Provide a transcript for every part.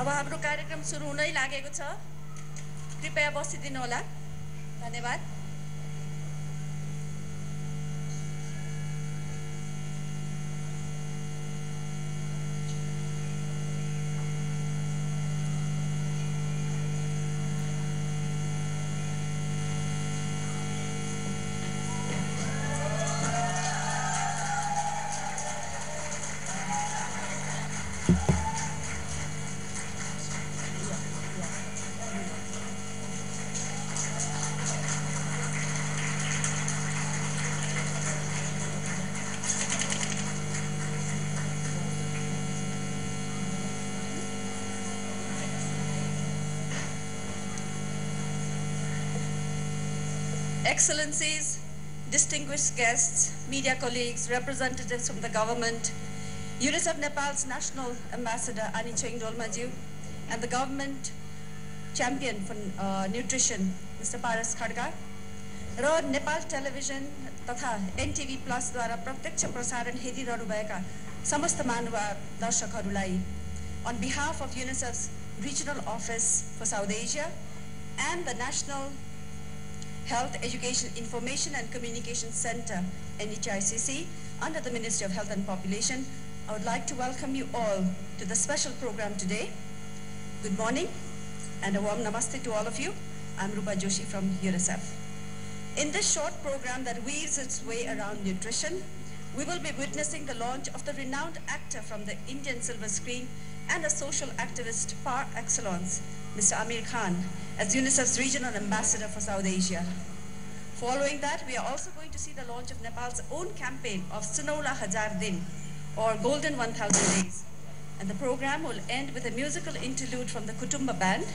अब हाम्रो कार्यक्रम सुरु हुनै लागेको छ। कृपया बसिदिनु होला। धन्यवाद। Excellencies, distinguished guests, media colleagues, representatives from the government, UNICEF Nepal's National Ambassador Ani Cheng Dolmaju, and the government champion for nutrition, Mr. Paras Khadga, raw Nepal television तथा NTV Plus द्वारा प्रत्यक्ष प्रसारण हेरिरहनु भएका समस्त महानुभाव दर्शकहरूलाई on behalf of UNICEF's Regional Office for South Asia and the National Health, Education, Information and Communication Center, NHICC, under the Ministry of Health and Population, I would like to welcome you all to the special program today. Good morning and a warm namaste to all of you. I'm Rupa Joshi from UNICEF. In this short program that weaves its way around nutrition, we will be witnessing the launch of the renowned actor from the Indian silver screen and a social activist par excellence, Mr. Aamir Khan, as UNICEF's Regional Ambassador for South Asia. Following that, we are also going to see the launch of Nepal's own campaign of Sunaula Hazar Din, or Golden 1000 Days. And the program will end with a musical interlude from the Kutumba Band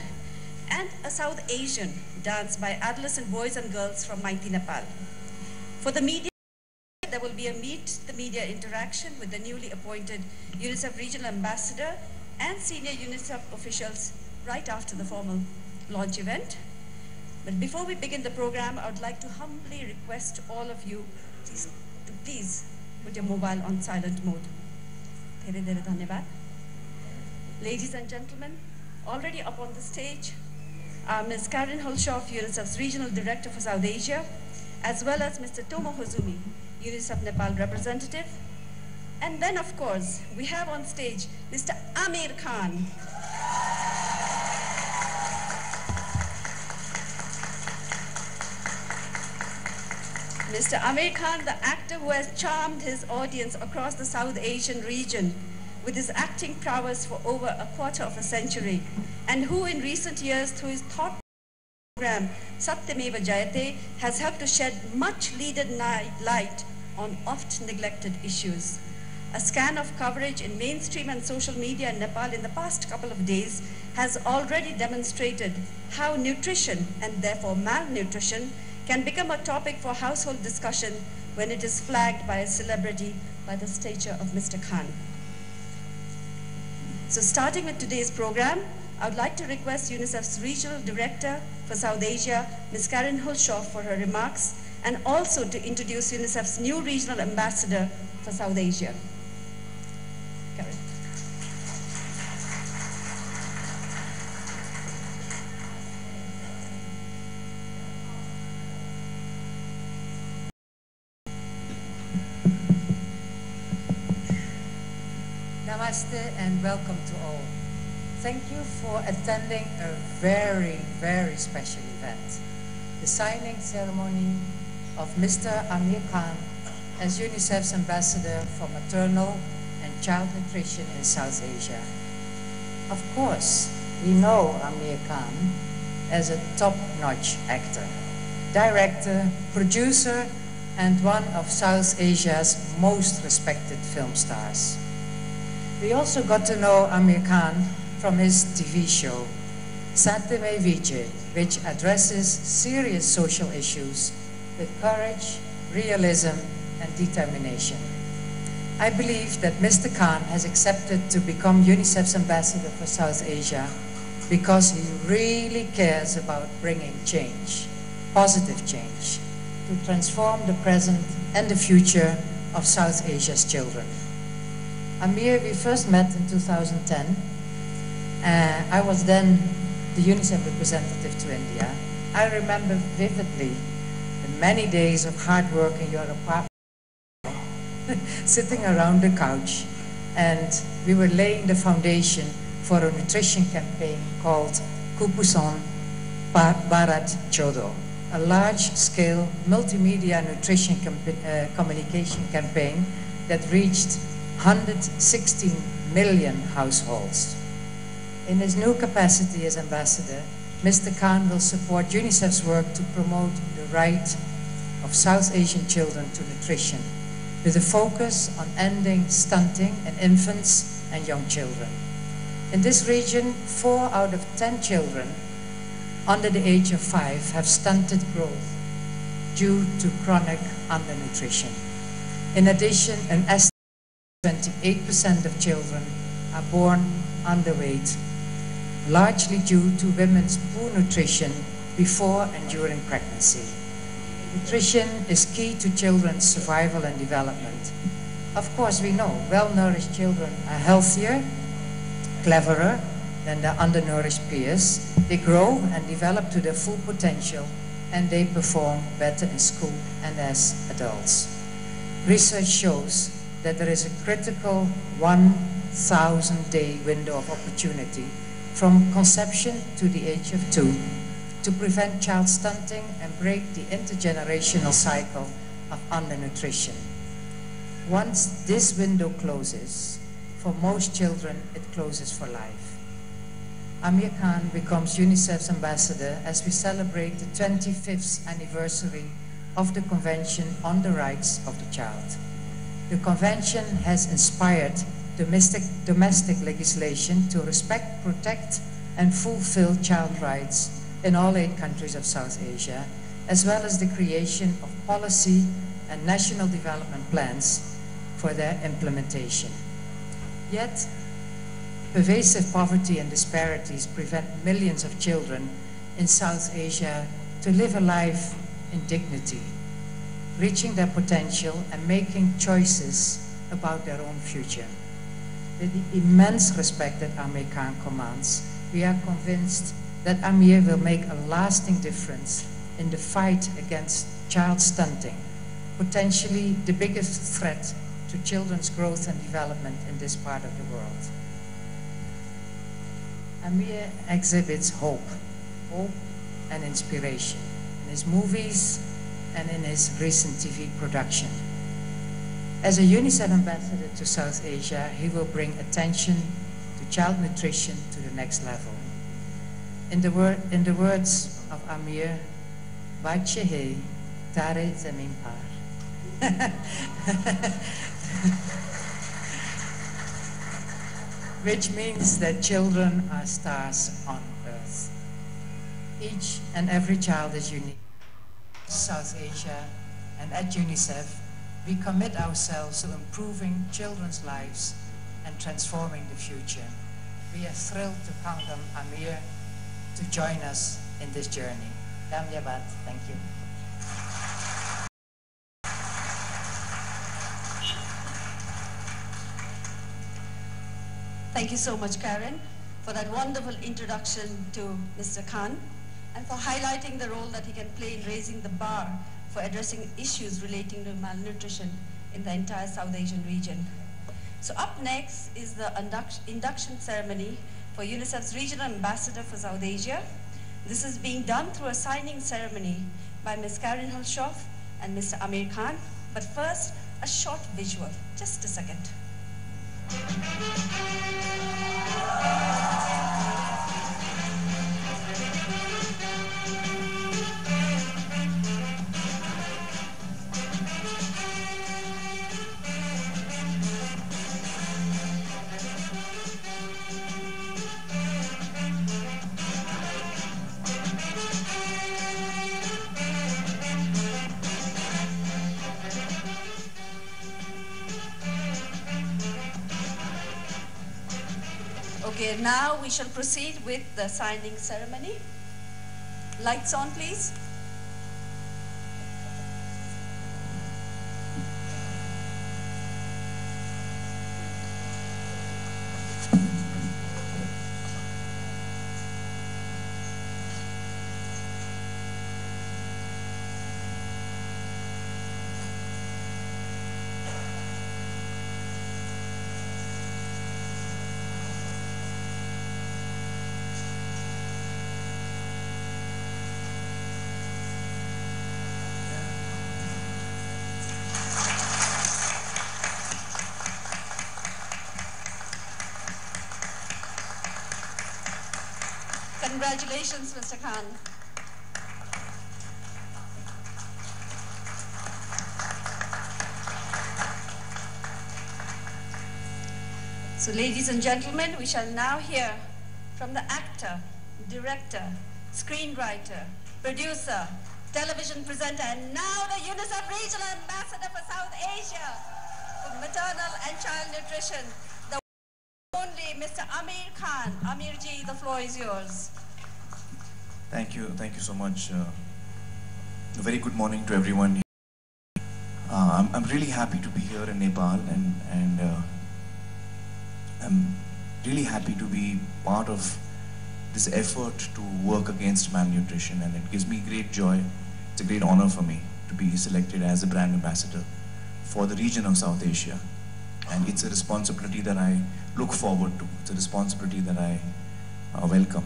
and a South Asian dance by adolescent boys and girls from Mighty Nepal. For the media, there will be a Meet the Media interaction with the newly appointed UNICEF Regional Ambassador and senior UNICEF officials right after the formal launch event. But before we begin the program, I would like to humbly request all of you to please put your mobile on silent mode. Dhere dhere dhanyavad. Ladies and gentlemen, already up on the stage are Ms. Karen Hulshoff, UNICEF's Regional Director for South Asia, as well as Mr. Tomo Hozumi, UNICEF Nepal representative. And then, of course, we have on stage Mr. Aamir Khan. Mr. Aamir Khan, the actor who has charmed his audience across the South Asian region with his acting prowess for over a quarter of a century, and who in recent years, through his thought program, Satyameva Jayate, has helped to shed much needed light on oft neglected issues. A scan of coverage in mainstream and social media in Nepal in the past couple of days has already demonstrated how nutrition, and therefore malnutrition, can become a topic for household discussion when it is flagged by a celebrity by the stature of Mr. Khan. So starting with today's program, I would like to request UNICEF's Regional Director for South Asia, Ms. Karen Hulshoff, for her remarks, and also to introduce UNICEF's new Regional Ambassador for South Asia. Karen. Namaste and welcome to all. Thank you for attending a very, very special event, the signing ceremony of Mr. Aamir Khan as UNICEF's Ambassador for Maternal and Child Nutrition in South Asia. Of course, we know Aamir Khan as a top-notch actor, director, producer, and one of South Asia's most respected film stars. We also got to know Aamir Khan from his TV show, Satyameva Vijay, which addresses serious social issues with courage, realism, and determination. I believe that Mr. Khan has accepted to become UNICEF's ambassador for South Asia because he really cares about bringing change, positive change, to transform the present and the future of South Asia's children. Aamir, we first met in 2010 I was then the UNICEF representative to India. I remember vividly the many days of hard work in your apartment, sitting around the couch, and we were laying the foundation for a nutrition campaign called Kupusan Bharat Chodo, a large-scale multimedia nutrition communication campaign that reached 116 million households. In his new capacity as ambassador, Mr. Khan will support UNICEF's work to promote the right of South Asian children to nutrition, with a focus on ending stunting in infants and young children. In this region, 4 out of 10 children under the age of 5 have stunted growth due to chronic undernutrition. In addition, an estimated 28% of children are born underweight, largely due to women's poor nutrition before and during pregnancy. Nutrition is key to children's survival and development. Of course, we know well-nourished children are healthier, cleverer than their undernourished peers. They grow and develop to their full potential, and they perform better in school and as adults. Research shows that there is a critical 1,000-day window of opportunity from conception to the age of 2 to prevent child stunting and break the intergenerational cycle of undernutrition. Once this window closes, for most children, it closes for life. Aamir Khan becomes UNICEF's ambassador as we celebrate the 25th anniversary of the Convention on the Rights of the Child. The Convention has inspired domestic legislation to respect, protect, and fulfill child rights in all 8 countries of South Asia, as well as the creation of policy and national development plans for their implementation. Yet, pervasive poverty and disparities prevent millions of children in South Asia to live a life in dignity, reaching their potential and making choices about their own future. With the immense respect that Aamir Khan commands, we are convinced that Aamir will make a lasting difference in the fight against child stunting, potentially the biggest threat to children's growth and development in this part of the world. Aamir exhibits hope and inspiration in his movies and in his recent TV production. As a UNICEF ambassador to South Asia, he will bring attention to child nutrition to the next level. In the words of Aamir, "Bache hai tare zameen par," which means that children are stars on earth. Each and every child is unique. South Asia, and at UNICEF, we commit ourselves to improving children's lives and transforming the future. We are thrilled to count on Aamir to join us in this journey. Dhamyavat, thank you. Thank you so much, Karen, for that wonderful introduction to Mr. Khan and for highlighting the role that he can play in raising the bar for addressing issues relating to malnutrition in the entire South Asian region. So up next is the induction ceremony for UNICEF's Regional Ambassador for South Asia. This is being done through a signing ceremony by Ms. Karen Hulshoff and Mr. Aamir Khan. But first, a short visual. Just a second. Okay, now we shall proceed with the signing ceremony. Lights on, please. Congratulations, Mr. Khan. So, ladies and gentlemen, we shall now hear from the actor, director, screenwriter, producer, television presenter, and now the UNICEF Regional Ambassador for South Asia for Maternal and Child Nutrition, the only Mr. Aamir Khan. Aamir ji, the floor is yours. Thank you so much. A very good morning to everyone. I'm really happy to be here in Nepal, and I'm really happy to be part of this effort to work against malnutrition, and it gives me great joy. It's a great honor for me to be selected as a brand ambassador for the region of South Asia, and it's a responsibility that I look forward to. It's a responsibility that I welcome,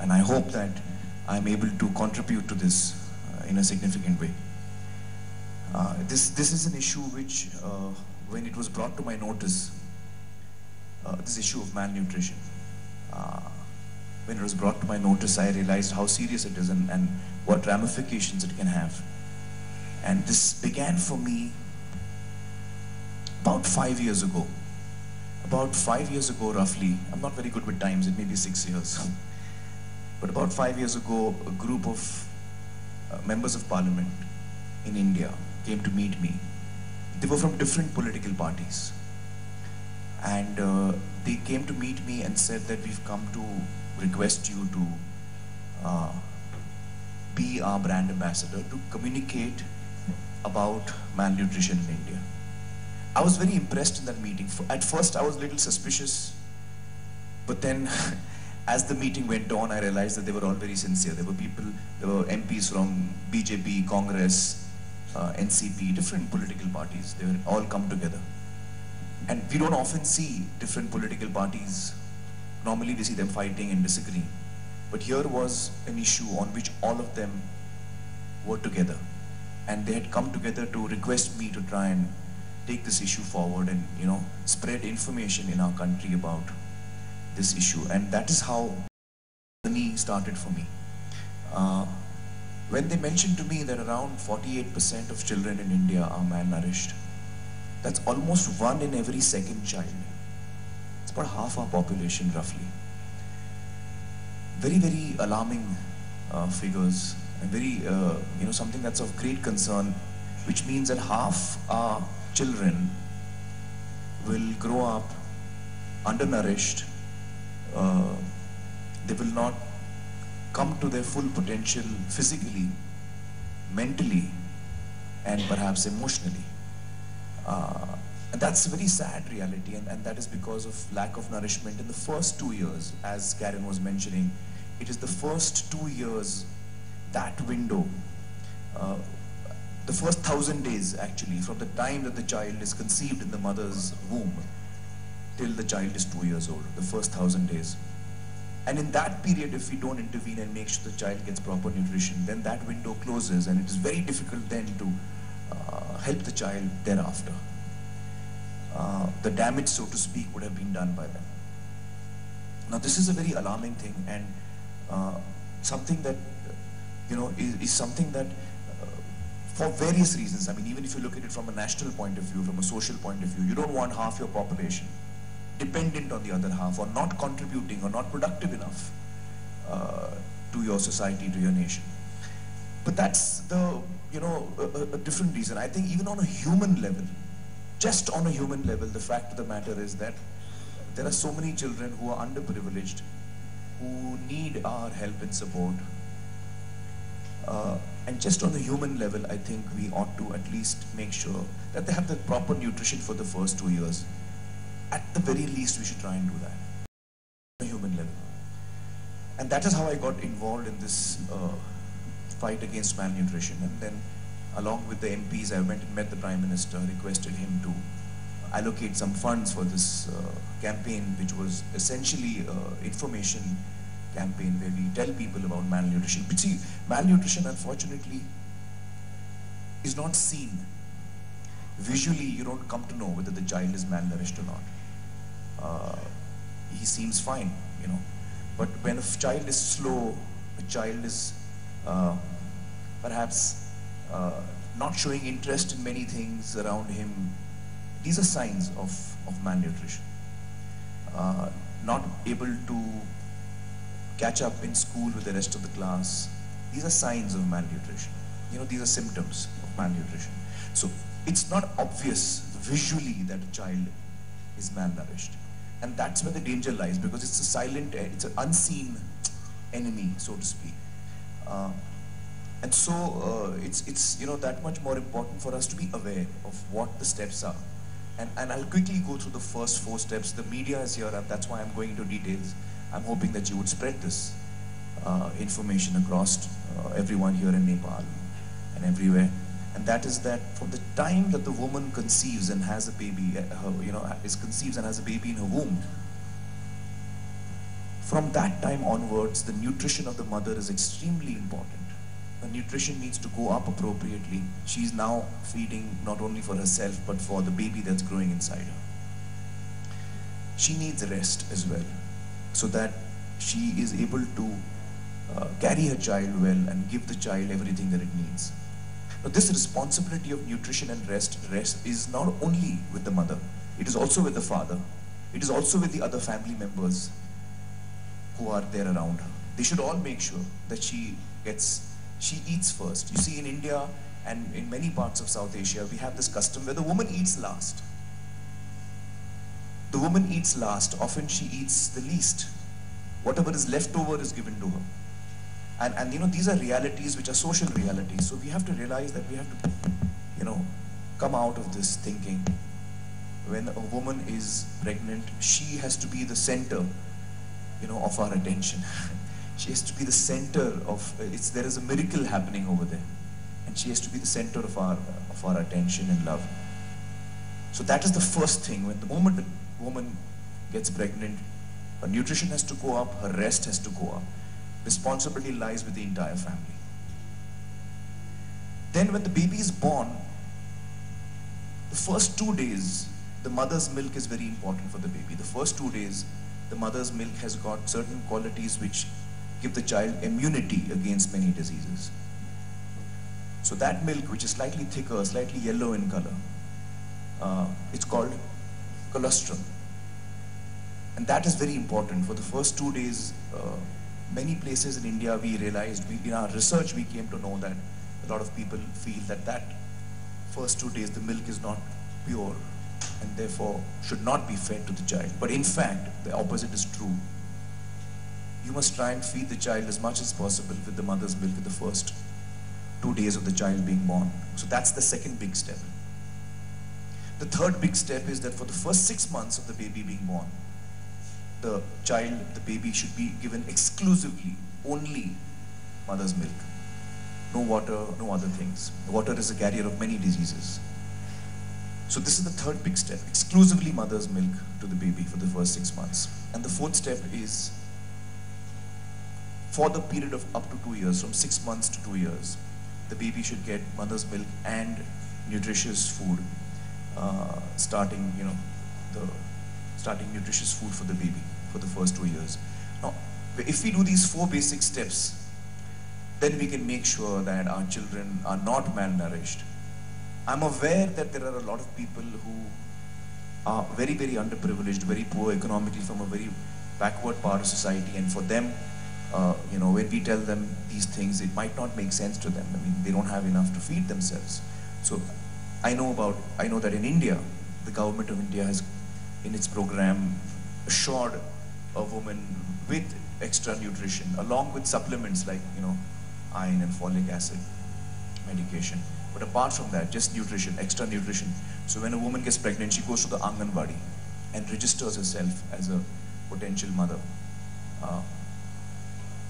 and I hope that I'm able to contribute to this in a significant way. This is an issue which, when it was brought to my notice, this issue of malnutrition, when it was brought to my notice, I realized how serious it is and what ramifications it can have. And this began for me about 5 years ago. About 5 years ago, roughly, I'm not very good with times, it may be 6 years. But about 5 years ago, a group of members of parliament in India came to meet me. They were from different political parties. And they came to meet me and said that we've come to request you to be our brand ambassador to communicate about malnutrition in India. I was very impressed in that meeting. At first I was a little suspicious, but then as the meeting went on, I realized that they were all very sincere. There were MPs from BJP, Congress, NCP, different political parties. They were all come together. And we don't often see different political parties. Normally we see them fighting and disagreeing. But here was an issue on which all of them were together. And they had come together to request me to try and take this issue forward and, spread information in our country about this issue. And that is how the journey started for me. When they mentioned to me that around 48% of children in India are malnourished, that's almost 1 in every 2nd child. It's about half our population, roughly. Very, very alarming figures, and very, something that's of great concern, which means that half our children will grow up undernourished. They will not come to their full potential physically, mentally, and perhaps emotionally. And that's a very sad reality, and that is because of lack of nourishment in the first 2 years. As Karen was mentioning, it is the first 2 years, that window, the first 1,000 days actually, from the time that the child is conceived in the mother's womb till the child is 2 years old, the first 1,000 days. And in that period, if we don't intervene and make sure the child gets proper nutrition, then that window closes, and it is very difficult then to help the child thereafter. The damage, so to speak, would have been done by them. Now, this is a very alarming thing, and something that, is something that, for various reasons, I mean, even if you look at it from a national point of view, from a social point of view, you don't want half your population dependent on the other half, or not contributing, or not productive enough to your society, to your nation. But that's the, a different reason. I think even on a human level, just on a human level, the fact of the matter is that there are so many children who are underprivileged, who need our help and support. And just on the human level, I think we ought to at least make sure that they have the proper nutrition for the first 2 years. At the very least, we should try and do that on a human level. And that is how I got involved in this fight against malnutrition. And then, along with the MPs, I went and met the Prime Minister, requested him to allocate some funds for this campaign, which was essentially information campaign where we tell people about malnutrition. But see, malnutrition, unfortunately, is not seen. Visually, you don't come to know whether the child is malnourished or not. He seems fine, But when a child is slow, a child is perhaps not showing interest in many things around him, these are signs of malnutrition. Not able to catch up in school with the rest of the class, these are signs of malnutrition. You know, these are symptoms of malnutrition. So it's not obvious visually that a child is malnourished. And that's where the danger lies, because it's a silent, it's an unseen enemy, so to speak. And so it's you know, that much more important for us to be aware of what the steps are. And I'll quickly go through the first 4 steps. The media is here, and that's why I'm going into details. I'm hoping that you would spread this information across everyone here in Nepal and everywhere. And that is that from the time that the woman conceives and has a baby, conceives and has a baby in her womb, from that time onwards, the nutrition of the mother is extremely important. The nutrition needs to go up appropriately. She's now feeding not only for herself, but for the baby that's growing inside her. She needs rest as well, so that she is able to carry her child well and give the child everything that it needs. Now, this responsibility of nutrition and rest is not only with the mother, it is also with the father. It is also with the other family members who are there around her. They should all make sure that she eats first. You see, in India and in many parts of South Asia, we have this custom where the woman eats last. The woman eats last. Often she eats the least. Whatever is left over is given to her. And you know, these are realities which are social realities. So we have to realize that we have to, you know, come out of this thinking. When a woman is pregnant, she has to be the center, you know, of our attention. She has to be the center of, there is a miracle happening over there. And she has to be the center of our attention and love. So that is the first thing. When the moment the woman gets pregnant, her nutrition has to go up, her rest has to go up. Responsibility lies with the entire family. Then when the baby is born, the first 2 days, the mother's milk is very important for the baby. The first 2 days, the mother's milk has got certain qualities which give the child immunity against many diseases. So that milk, which is slightly thicker, slightly yellow in color, it's called colostrum. And that is very important. For the first 2 days, many places in India, we realized, in our research, we came to know that a lot of people feel that first 2 days, the milk is not pure and therefore should not be fed to the child. But in fact, the opposite is true. You must try and feed the child as much as possible with the mother's milk in the first 2 days of the child being born. So that's the second big step. The third big step is that for the first 6 months of the baby being born, the baby should be given exclusively only mother's milk. No water, no other things. Water is a carrier of many diseases. So this is the third big step, exclusively mother's milk to the baby for the first 6 months. And the fourth step is for the period of up to 2 years, from 6 months to 2 years, the baby should get mother's milk and nutritious food, starting nutritious food for the baby for the first 2 years. Now, if we do these 4 basic steps, then we can make sure that our children are not malnourished. I'm aware that there are a lot of people who are very, very underprivileged, very poor economically, from a very backward part of society, and for them, when we tell them these things, it might not make sense to them. I mean, they don't have enough to feed themselves. So I know that in India, the government of India has, in its program, assured a woman with extra nutrition, along with supplements like, iron and folic acid medication. But apart from that, just nutrition, extra nutrition. So when a woman gets pregnant, she goes to the Anganwadi and registers herself as a potential mother.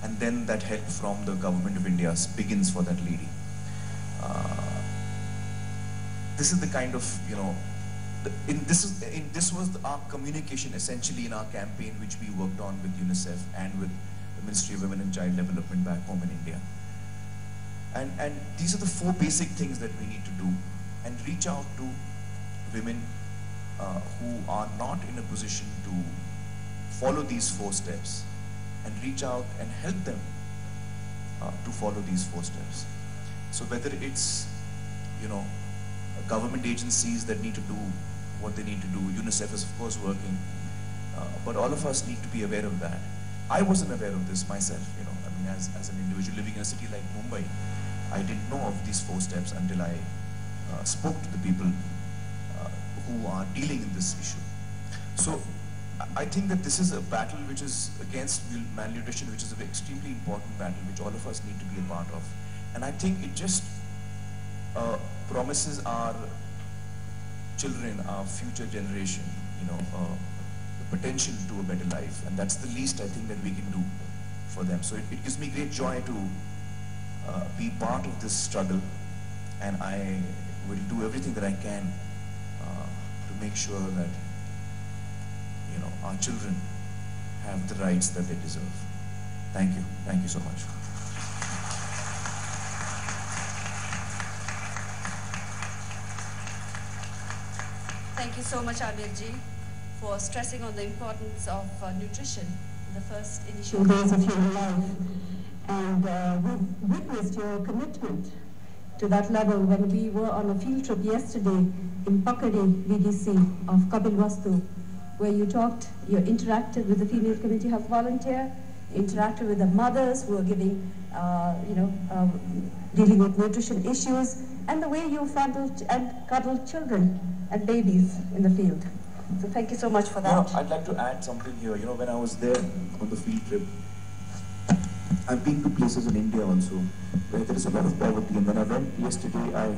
And then that help from the government of India begins for that lady. This is the kind of, this was our communication essentially in our campaign, which we worked on with UNICEF and with the Ministry of Women and Child Development back home in India. And these are the 4 basic things that we need to do, and reach out to women who are not in a position to follow these 4 steps, and reach out and help them to follow these 4 steps. So whether it's, government agencies that need to do what they need to do, UNICEF is of course working, but all of us need to be aware of that. I wasn't aware of this myself, as an individual living in a city like Mumbai, I didn't know of these 4 steps until I spoke to the people who are dealing in this issue. So I think that this is a battle which is against malnutrition, which is an extremely important battle which all of us need to be a part of. And I think it just promises our children, our future generation, the potential to a better life, and that's the least I think that we can do for them. So it gives me great joy to be part of this struggle, and I will do everything that I can to make sure that our children have the rights that they deserve. Thank you so much. Thank you so much, Aamir ji, for stressing on the importance of nutrition in the first initial days of your life. And we've witnessed your commitment to that level when we were on a field trip yesterday in Pakadi VDC of Kathmandu, where you interacted with the female community health volunteer, interacted with the mothers who are giving, dealing with nutrition issues, and the way you fondled and cuddled children and babies in the field. So thank you so much for that. I'd like to add something here. When I was there on the field trip, I've been to places in India also where there is a lot of poverty, and when I went yesterday, I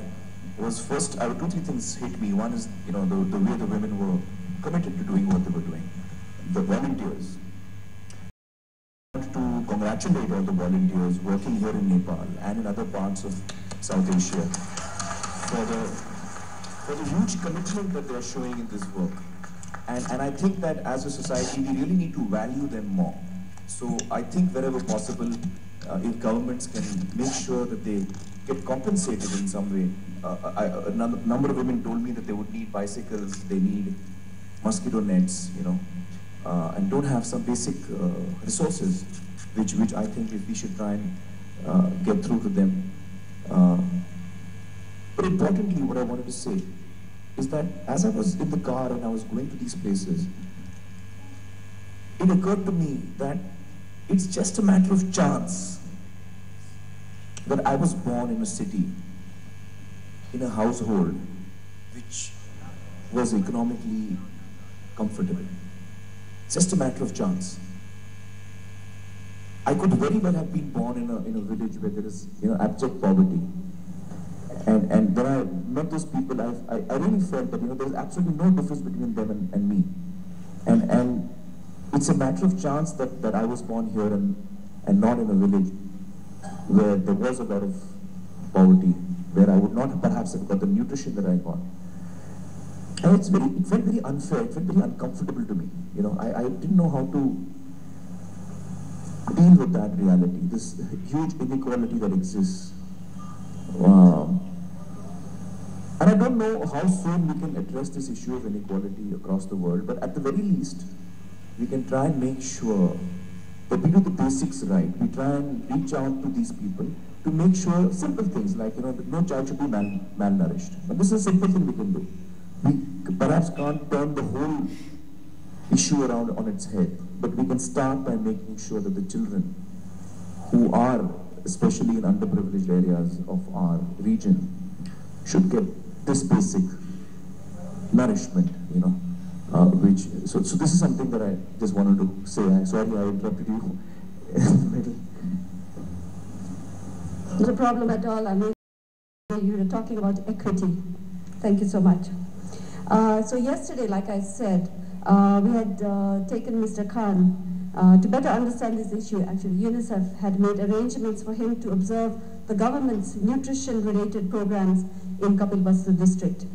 was first, 2-3 things hit me. One is, the way the women were committed to doing what they were doing. The volunteers. I want to congratulate all the volunteers working here in Nepal and in other parts of South Asia for the huge commitment that they're showing in this work. And I think that as a society, we really need to value them more. So I think wherever possible, if governments can make sure that they get compensated in some way. A number of women told me that they would need bicycles, they need mosquito nets, and don't have some basic resources, which I think if we should try and get through to them. But importantly, what I wanted to say is that as I was in the car and I was going to these places, it occurred to me that it's just a matter of chance that I was born in a city, in a household which was economically comfortable. Just a matter of chance. I could very well have been born in a village where there is abject poverty. And when I met those people, I really felt that there's absolutely no difference between them and me. And it's a matter of chance that I was born here and not in a village where there was a lot of poverty, where I would not perhaps have got the nutrition that I got. And it felt very unfair, it felt very uncomfortable to me. I didn't know how to deal with that reality, this huge inequality that exists. And I don't know how soon we can address this issue of inequality across the world, but at the very least, we can try and make sure that we do the basics right. We try and reach out to these people to make sure simple things like, no child should be malnourished. But this is a simple thing we can do. We perhaps can't turn the whole issue around on its head, but we can start by making sure that the children who are, especially in underprivileged areas of our region, should get this basic nourishment, so this is something that I just wanted to say. I'm sorry I interrupted you in the middle. No problem at all. I mean, you were talking about equity. Thank you so much. So yesterday, like I said, we had taken Mr. Khan to better understand this issue. Actually, UNICEF had made arrangements for him to observe the government's nutrition-related programs in Kathmandu district.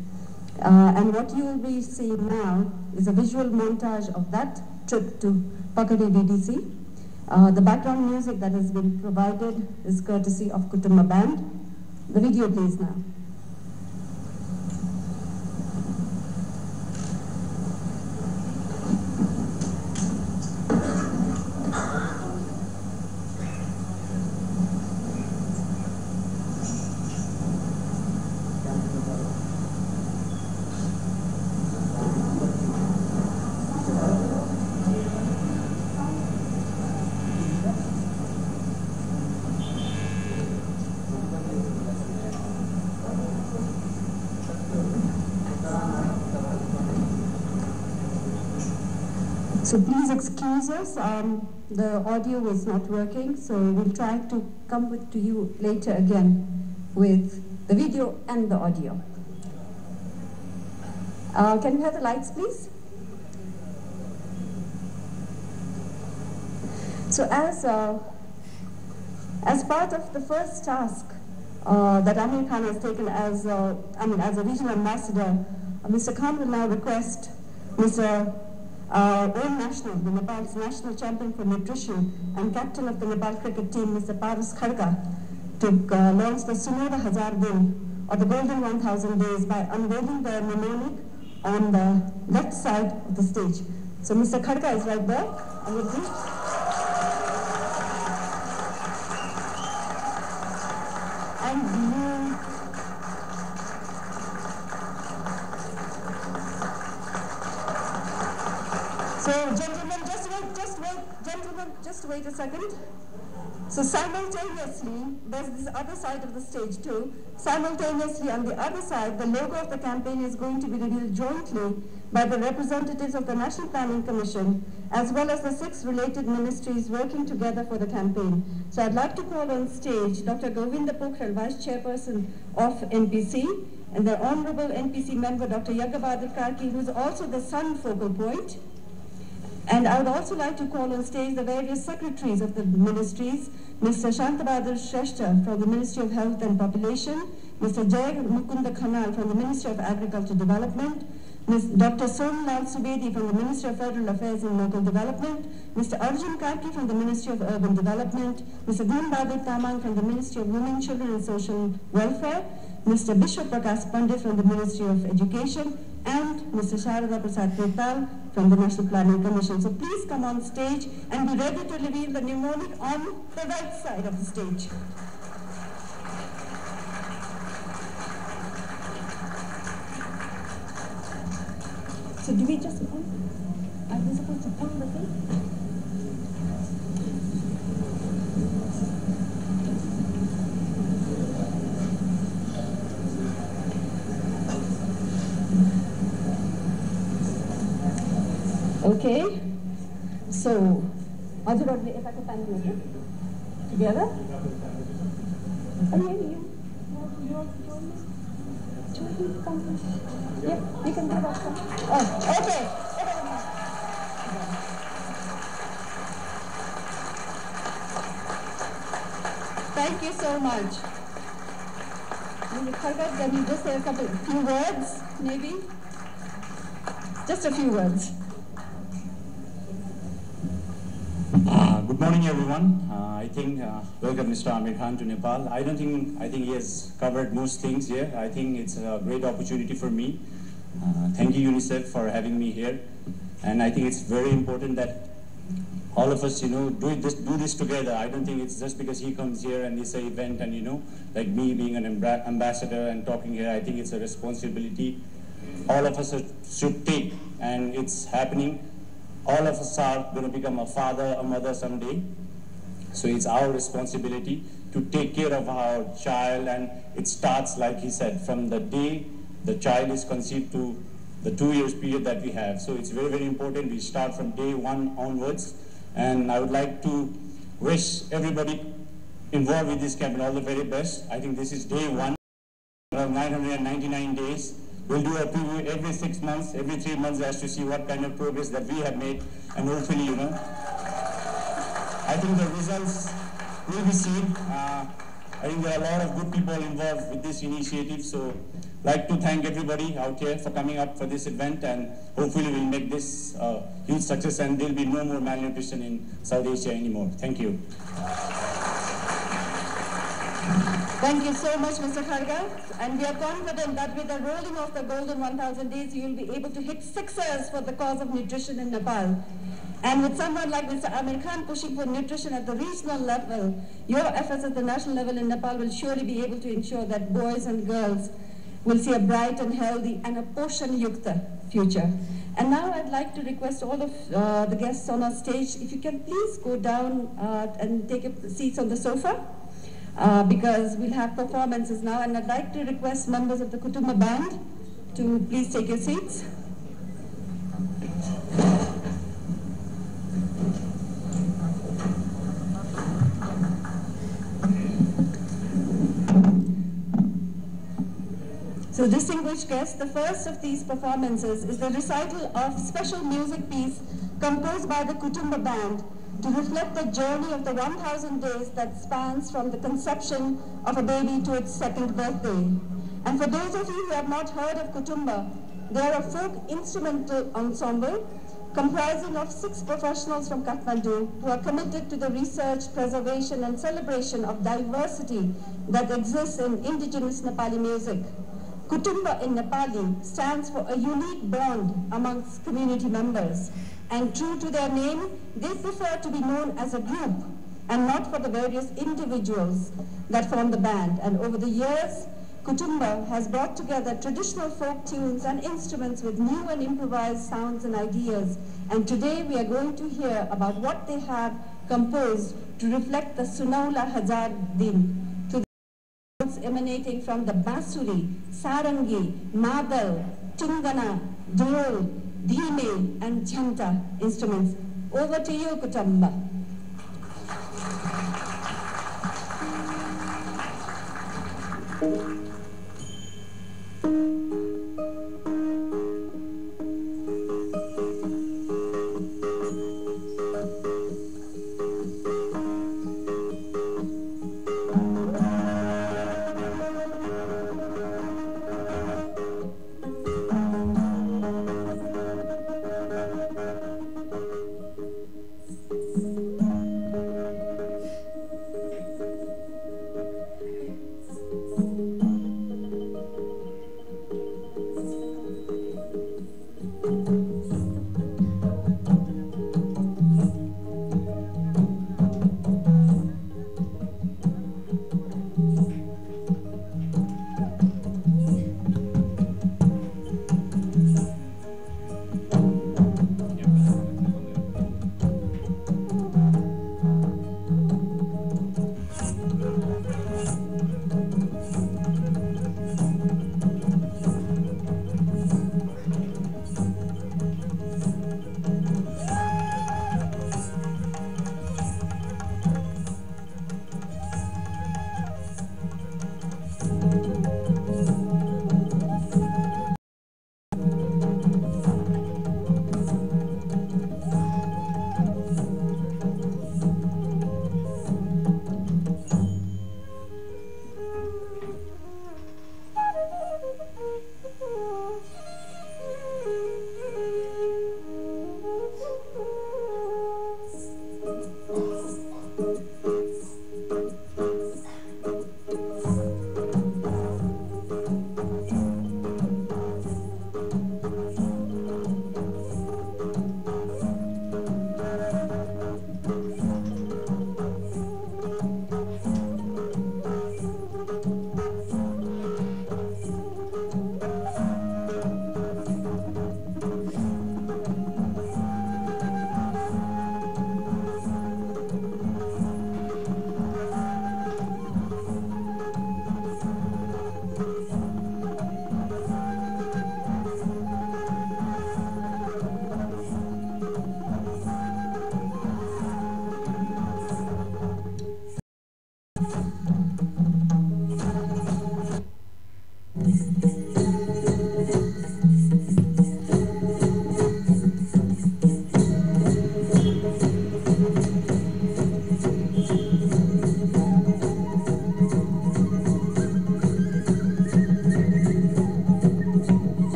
And what you will be seeing now is a visual montage of that trip to Pakadi VDC. The background music that has been provided is courtesy of Kutumba Band. The video plays now. So please excuse us. The audio was not working, so we'll try to come to you later again with the video and the audio. Can we have the lights, please? So as part of the first task that Aamir Khan has taken as a regional ambassador, Mr. Khan will now request Mr. Own National, the Nepal's national champion for nutrition and captain of the Nepal cricket team, Mr. Paras Khadka, to launch the Sunoda Hazar Din, or the Golden 1000 Days, by unveiling the mnemonic on the left side of the stage. So Mr. Khadka is right there. So gentlemen, just wait a second. So simultaneously, there's this other side of the stage too. Simultaneously on the other side, the logo of the campaign is going to be revealed jointly by the representatives of the National Planning Commission, as well as the 6 related ministries working together for the campaign. So I'd like to call on stage Dr. Govinda Pokhral, Vice Chairperson of NPC, and the Honorable NPC member Dr. Yagabhadur Karki, who's also the Sun focal point. And I would also like to call on stage the various secretaries of the ministries, Mr. Shantabadur Shrestha from the Ministry of Health and Population, Mr. Jay Mukunda Khanal from the Ministry of Agriculture Development, Ms. Dr. Somlal Subedi from the Ministry of Federal Affairs and Local Development, Mr. Arjun Karki from the Ministry of Urban Development, Mr. Dhan Bahadur Tamang from the Ministry of Women, Children and Social Welfare, Mr. Bishop Prakash Pandit from the Ministry of Education, and Mr. Sharada Prasad Kirtal from the National Planning Commission. So please come on stage and be ready to reveal the mnemonic on the right side of the stage. So do we just pull? Are we supposed to pull the thing? Okay, so together? Yeah, you can do that. Oh, okay. Thank you so much. Can you just say a few words, maybe? Just a few words. Good morning, everyone. I think welcome Mr. Aamir Khan to Nepal. I think he has covered most things here. I think it's a great opportunity for me. Thank you, UNICEF, for having me here. And I think it's very important that all of us, do this together. I don't think it's just because he comes here and it's an event and, like me being an ambassador and talking here, I think it's a responsibility all of us should take, and it's happening. All of us are going to become a father, a mother someday. So it's our responsibility to take care of our child, and it starts, like he said, from the day the child is conceived to the 2 years period that we have. So it's very, very important. We start from day 1 onwards. And I would like to wish everybody involved with this campaign all the very best. I think this is day 1 of 999 days. We'll do a preview every 6 months, every 3 months, as to see what kind of progress that we have made. And hopefully, I think the results will be seen. I think there are a lot of good people involved with this initiative. So I'd like to thank everybody out here for coming up for this event, and hopefully we'll make this a huge success and there'll be no more malnutrition in South Asia anymore. Thank you. Thank you so much, Mr. Khadka. And we are confident that with the rolling of the Golden 1000 Days, you will be able to hit sixers for the cause of nutrition in Nepal. And with someone like Mr. Aamir Khan pushing for nutrition at the regional level, your efforts at the national level in Nepal will surely be able to ensure that boys and girls will see a bright and healthy and a Poshan-yukta future. And now I'd like to request all of the guests on our stage, if you can please go down and take seats on the sofa, because we'll have performances now. And I'd like to request members of the Kutumba Band to please take your seats. So distinguished guests, the first of these performances is the recital of special music piece composed by the Kutumba Band to reflect the journey of the 1,000 days that spans from the conception of a baby to its second birthday. And for those of you who have not heard of Kutumba, they are a folk instrumental ensemble comprising of 6 professionals from Kathmandu who are committed to the research, preservation and celebration of diversity that exists in indigenous Nepali music. Kutumba in Nepali stands for a unique bond amongst community members, and true to their name, they prefer to be known as a group and not for the various individuals that form the band. And over the years, Kutumba has brought together traditional folk tunes and instruments with new and improvised sounds and ideas. And today we are going to hear about what they have composed to reflect the Sunaula Hazar Din, emanating from the basuri, sarangi, madal, tungana, dhol, dhime, and chanta instruments. Over to you, Kutumba.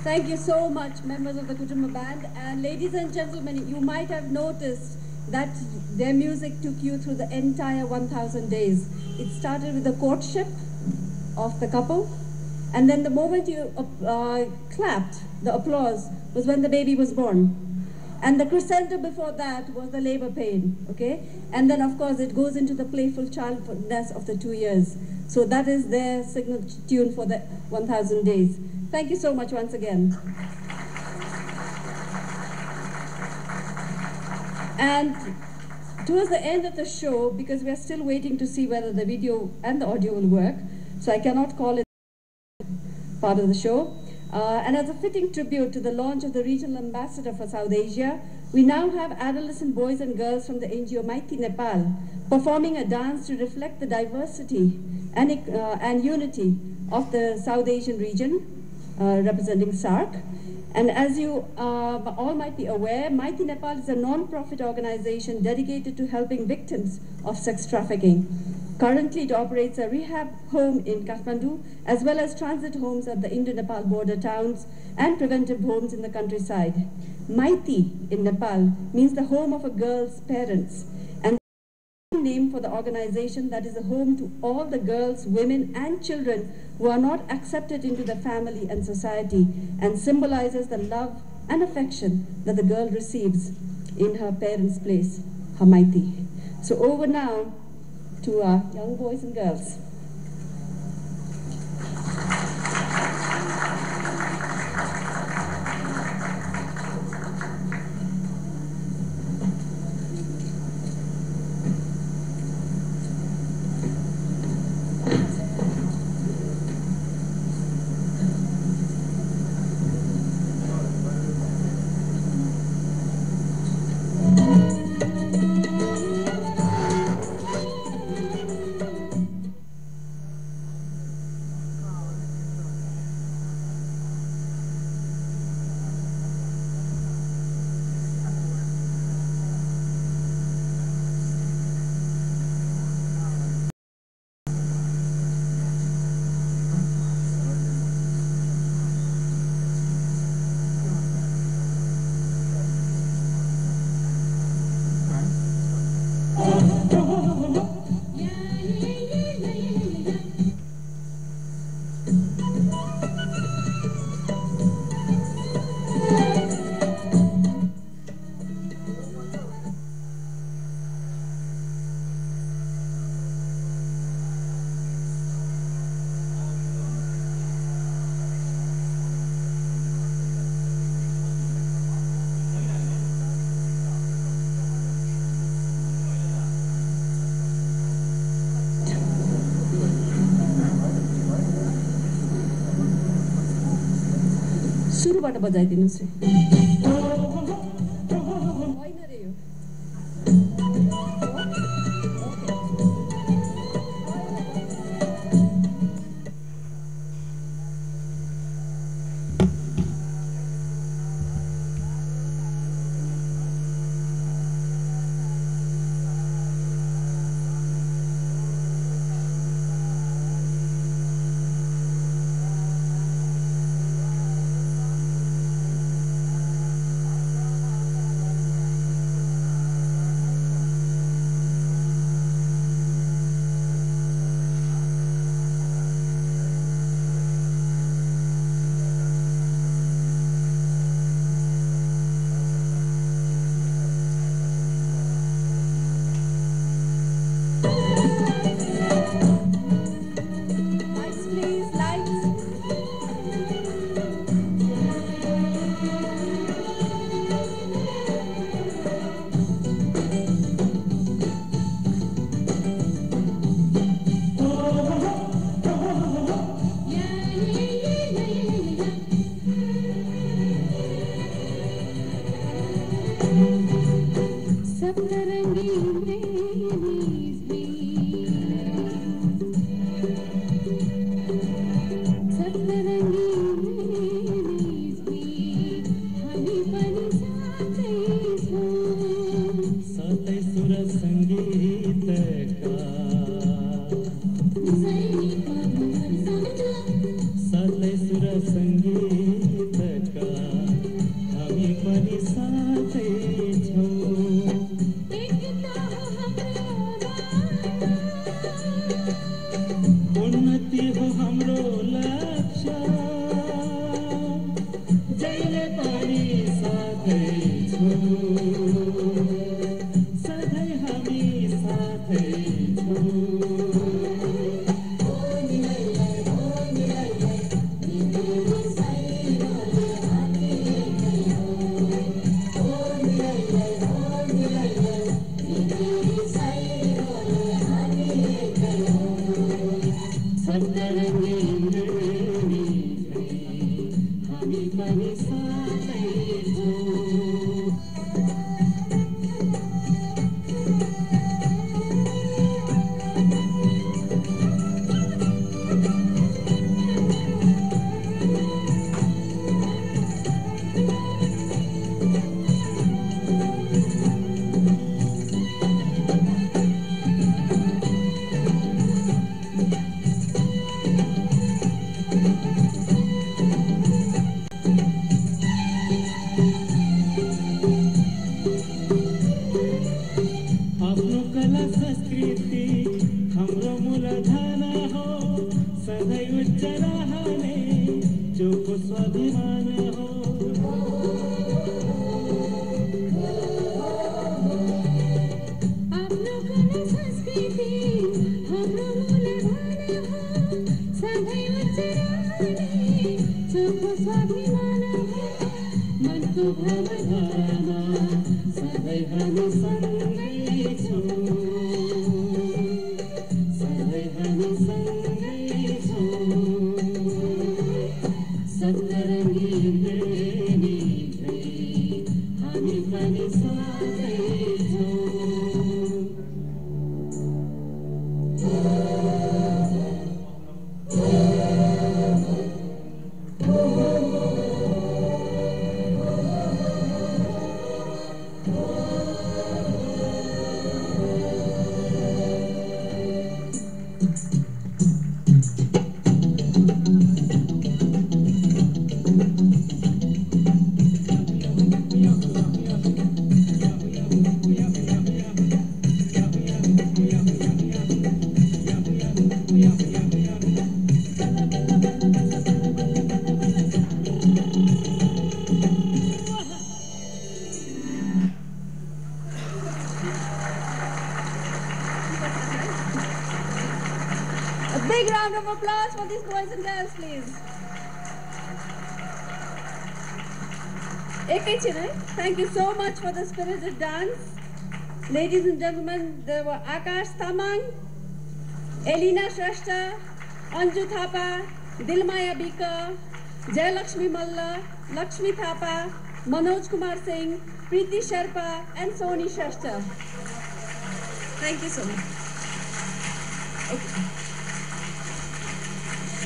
Thank you so much, members of the Kutumba Band. And ladies and gentlemen, you might have noticed that their music took you through the entire 1,000 days. It started with the courtship of the couple, and then the moment you clapped, the applause, was when the baby was born. And the crescendo before that was the labor pain, okay? And then, of course, it goes into the playful childness of the 2 years. So that is their signal tune for the 1,000 days. Thank you so much once again. And towards the end of the show, because we are still waiting to see whether the video and the audio will work, so I cannot call it part of the show. And as a fitting tribute to the launch of the regional ambassador for South Asia, we now have adolescent boys and girls from the NGO Mighty Nepal performing a dance to reflect the diversity and unity of the South Asian region, representing SAARC. And as you all might be aware, Mighty Nepal is a non-profit organization dedicated to helping victims of sex trafficking. Currently, it operates a rehab home in Kathmandu, as well as transit homes at the Indo-Nepal border towns and preventive homes in the countryside. Mighty in Nepal means the home of a girl's parents, and the name for the organization that is a home to all the girls, women, and children who are not accepted into the family and society, and symbolizes the love and affection that the girl receives in her parents' place, her Mighty. So over now to our young boys and girls. सुरुबाट बजाइदिनुस् रे होइन रे यो Applause for these boys and girls, please. Thank you so much for the spirited dance. Ladies and gentlemen, there were Akash Tamang, Elina Shrestha, Anju Thapa, Dilmaya Bika, Jay Lakshmi Malla, Lakshmi Thapa, Manoj Kumar Singh, Preeti Sherpa, and Soni Shrestha. Thank you so much. Okay.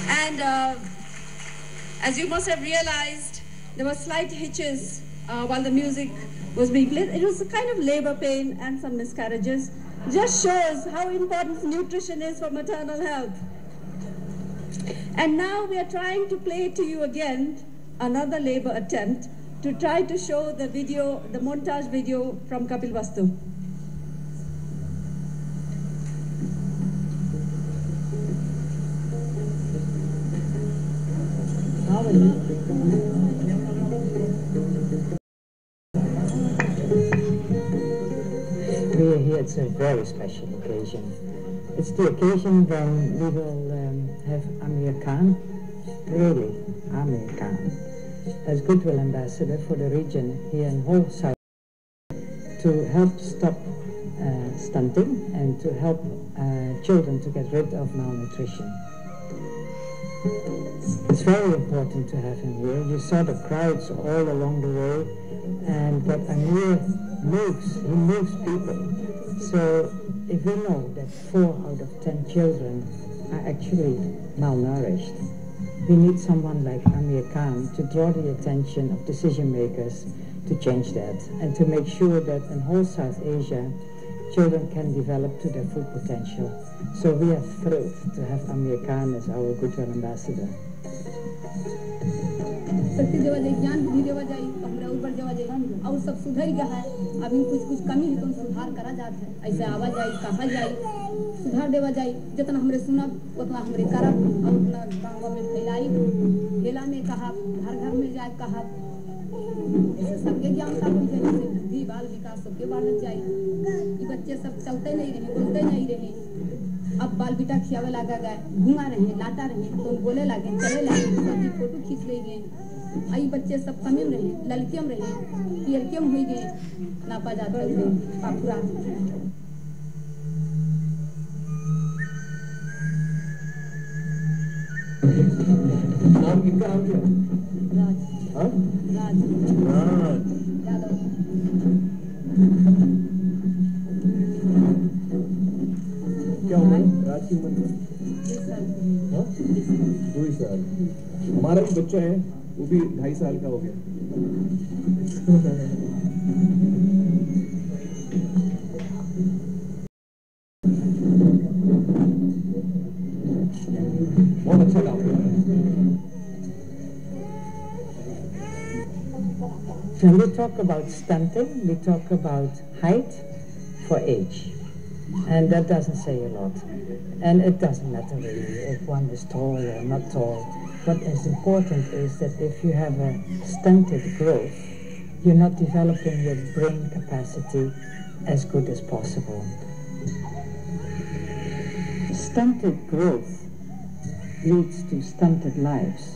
And as you must have realized, there were slight hitches while the music was being played. It was a kind of labor pain and some miscarriages. Just shows how important nutrition is for maternal health. And now we are trying to play to you again another labor attempt to try to show the video, the montage video from Kapil Vastu. We are here, it's a very special occasion. It's the occasion when we will have Aamir Khan, really Aamir Khan, as Goodwill Ambassador for the region here in whole South, to help stop stunting and to help children to get rid of malnutrition. It's very important to have him here. You saw the crowds all along the way, and but Aamir moves people. So if we know that 4 out of 10 children are actually malnourished, we need someone like Aamir Khan to draw the attention of decision makers to change that and to make sure that in whole South Asia, children can develop to their full potential. So we are thrilled to have Aamir Khan as our Goodwill Ambassador. शक्ति देवा जाए, ज्ञान बुद्धि देवा जाए, हमरा ऊपर देवा जाए, और सब सुधर गया है। अभी कुछ कमी है तो सुधार करा जाता है। ऐसे आवा जाए, कहा जाए, सुधार देवा जाए, जितना हमरे सुना उतना हमरे करब, और उतना गाँव में फैलाई, फैलाने कहा, घर घर में जाए कहा, ऐसे सबके ज्ञान सब हो जाए, बुद्धि बाल विकास सबके बढ़ जाए। ये बच्चे सब चलते नहीं रहे, बोलते नहीं रहे। अब बाल बेटा खियावे लगा गए, घुमा रहे, लाटा रहे, तो बोले लगे, चले लगे, सबकी फोटो खींच ले गए। आई बच्चे सब कमिम रहे, ललकियम रहे, पियरकियम हुई गए, नापा जाता है पापुरा। नाम किनका नाम क्या? राज। हाँ? राज। राज। यादव। क्या उम्र है? राज की उम्र? 20 साल। हाँ? 2 साल। हमारा भी बच्चा है, वो भी 2.5 साल का हो गया। बहुत अच्छा काम कर रहा है। When we talk about stunting, we talk about height for age. And that doesn't say a lot. And it doesn't matter really if one is tall or not tall. What is important is that if you have a stunted growth, you're not developing your brain capacity as good as possible. Stunted growth leads to stunted lives.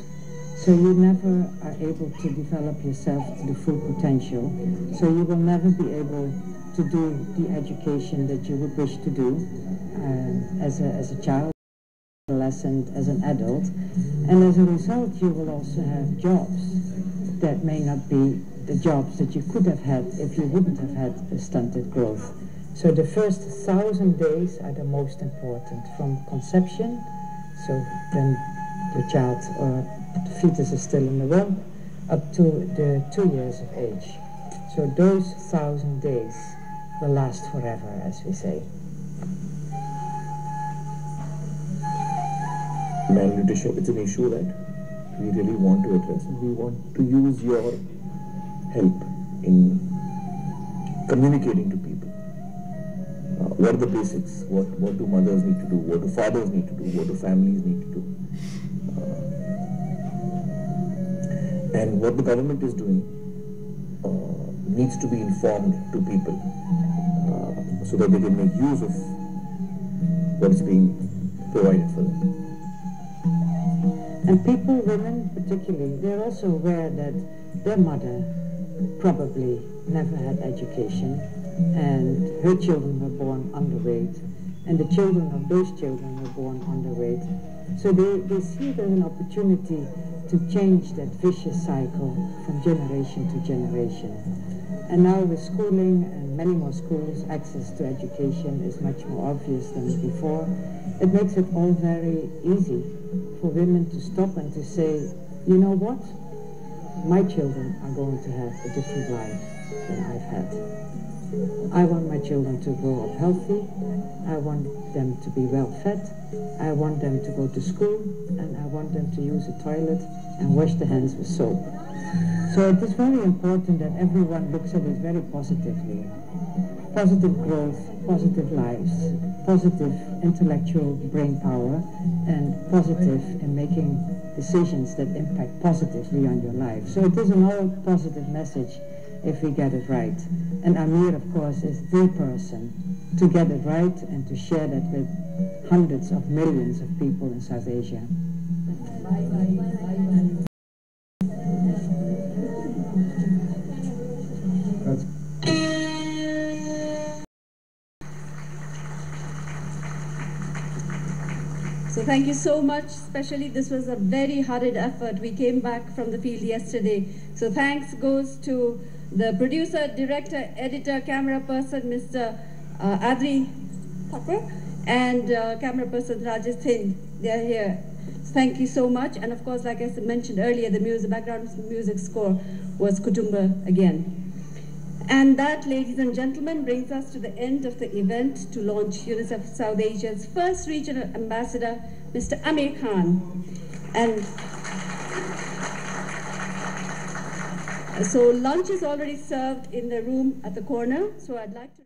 So you never are able to develop yourself to the full potential. So you will never be able to do the education that you would wish to do as a child, adolescent, as an adult. And as a result, you will also have jobs that may not be the jobs that you could have had if you wouldn't have had a stunted growth. So the first 1,000 days are the most important, from conception, so then the child or the fetus is still in the womb, up to the 2 years of age. So those 1,000 days will last forever, as we say. Malnutrition, it's an issue that we really want to address. We want to use your help in communicating to people. What are the basics? What do mothers need to do? What do fathers need to do? What do families need to do? And what the government is doing needs to be informed to people so that they can make use of what is being provided for them. And people, women particularly, they're also aware that their mother probably never had education and her children were born underweight and the children of those children were born underweight. So they see it as an opportunity to change that vicious cycle from generation to generation. And now with schooling and many more schools, access to education is much more obvious than before. It makes it all very easy for women to stop and to say, you know what? My children are going to have a different life than I've had. I want my children to grow up healthy. I want them to be well fed. I want them to go to school, and I want them to use a toilet and wash their hands with soap. So it is very important that everyone looks at it very positively. Positive growth, positive lives, positive intellectual brain power, and positive in making decisions that impact positively on your life. So it is an all positive message if we get it right. And Aamir, of course, is the person to get it right and to share that with hundreds of millions of people in South Asia. So thank you so much, especially this was a very hurried effort. We came back from the field yesterday. So thanks goes to the producer, director, editor, camera person, Mr. Adri Thakur, and camera person Rajesh Singh. They are here. So thank you so much. And of course, like I mentioned earlier, the background music score was Kutumba again. And that, ladies and gentlemen, brings us to the end of the event to launch UNICEF South Asia's first regional ambassador, Mr. Aamir Khan. And so lunch is already served in the room at the corner, so I'd like to